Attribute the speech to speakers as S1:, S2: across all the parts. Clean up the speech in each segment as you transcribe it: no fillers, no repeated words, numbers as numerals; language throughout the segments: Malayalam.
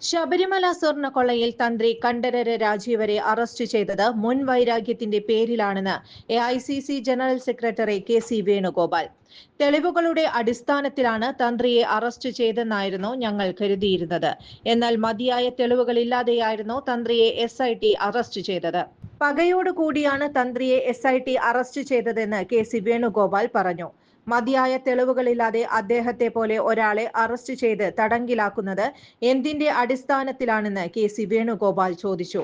S1: ശബരിമല സ്വർണ്ണക്കൊള്ളയിൽ തന്ത്രി കണ്ഠരര് രാജീവരെ അറസ്റ്റ് ചെയ്തത് മുൻ വൈരാഗ്യത്തിന്റെ പേരിലാണെന്ന് AICC general secretary K C. Venugopal. തെളിവുകളുടെ അടിസ്ഥാനത്തിലാണ് തന്ത്രിയെ അറസ്റ്റ് ചെയ്തെന്നായിരുന്നു ഞങ്ങൾ കരുതിയിരുന്നത്. എന്നാൽ മതിയായ തെളിവുകളില്ലാതെയായിരുന്നു തന്ത്രിയെ എസ്ഐടി അറസ്റ്റ് ചെയ്തത്. പകയോടുകൂടിയാണ് തന്ത്രിയെ എസ്ഐടി അറസ്റ്റ് ചെയ്തതെന്ന് കെ.സി. വേണുഗോപാൽ പറഞ്ഞു. മതിയായ തെളിവുകളില്ലാതെ അദ്ദേഹത്തെ പോലെ ഒരാളെ അറസ്റ്റ് ചെയ്ത് തടങ്കിലാക്കുന്നത് എന്തിന്റെ അടിസ്ഥാനത്തിലാണെന്ന് കെ.സി. വേണുഗോപാൽ ചോദിച്ചു.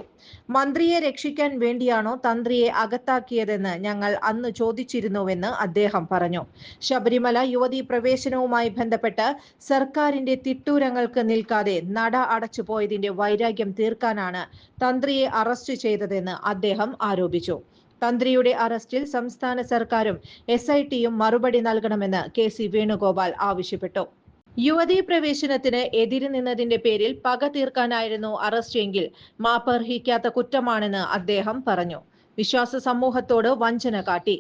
S1: മന്ത്രിയെ രക്ഷിക്കാൻ വേണ്ടിയാണോ തന്ത്രിയെ അകത്താക്കിയതെന്ന് ഞങ്ങൾ അന്ന് ചോദിച്ചിരുന്നുവെന്ന് അദ്ദേഹം പറഞ്ഞു. ശബരിമല യുവതീ പ്രവേശനവുമായി ബന്ധപ്പെട്ട് സർക്കാരിന്റെ തിട്ടൂരങ്ങൾക്ക് നിൽക്കാതെ നട അടച്ചുപോയതിന്റെ വൈരാഗ്യം തീർക്കാനാണ് തന്ത്രിയെ അറസ്റ്റ് ചെയ്തതെന്ന് അദ്ദേഹം ആരോപിച്ചു. തന്ത്രിയുടെ അറസ്റ്റിൽ സംസ്ഥാന സർക്കാരും എസ്ഐടിയും മറുപടി നൽകണമെന്ന് കെ.സി. വേണുഗോപാൽ ആവശ്യപ്പെട്ടു. യുവതീ പ്രവേശനത്തിന് എതിര് നിന്നതിന്റെ പേരിൽ പക തീർക്കാനായിരുന്നു അറസ്റ്റ് എങ്കിൽ മാപ്പർഹിക്കാത്ത കുറ്റമാണെന്ന് അദ്ദേഹം പറഞ്ഞു. വിശ്വാസ സമൂഹത്തോട് വഞ്ചന കാട്ടി.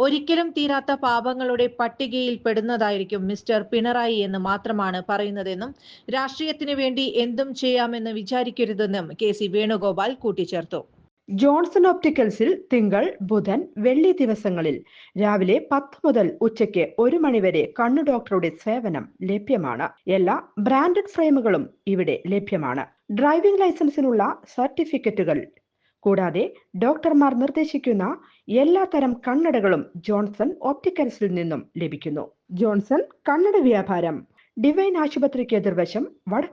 S1: ഒരിക്കലും തീരാത്ത പാപങ്ങളുടെ പട്ടികയിൽ പെടുന്നതായിരിക്കും മിസ്റ്റർ പിണറായി എന്ന് മാത്രമാണ് പറയുന്നതെന്നും രാഷ്ട്രീയത്തിന് വേണ്ടി എന്തും ചെയ്യാമെന്ന് വിചാരിക്കരുതെന്നും കെ.സി. വേണുഗോപാൽ കൂട്ടിച്ചേർത്തു.
S2: ജോൺസൺ ഒപ്റ്റിക്കൽസിൽ തിങ്കൾ, ബുധൻ, വെള്ളി ദിവസങ്ങളിൽ രാവിലെ 10 മുതൽ ഉച്ചയ്ക്ക് 1 മണിവരെ കണ്ണു ഡോക്ടറുടെ സേവനം ലഭ്യമാണ്. എല്ലാ ബ്രാൻഡഡ് ഫ്രെയിമുകളും ഇവിടെ ലഭ്യമാണ്. ഡ്രൈവിംഗ് ലൈസൻസിനുള്ള സർട്ടിഫിക്കറ്റുകൾ കൂടാതെ ഡോക്ടർമാർ നിർദ്ദേശിക്കുന്ന എല്ലാ തരം കണ്ണടകളും ജോൺസൺ ഒപ്റ്റിക്കൽസിൽ നിന്നും ലഭിക്കുന്നു. ജോൺസൺ കണ്ണട വ്യാപാരം ഡിവൈൻ ആശുപത്രിക്ക് എതിർവശം വടക്ക്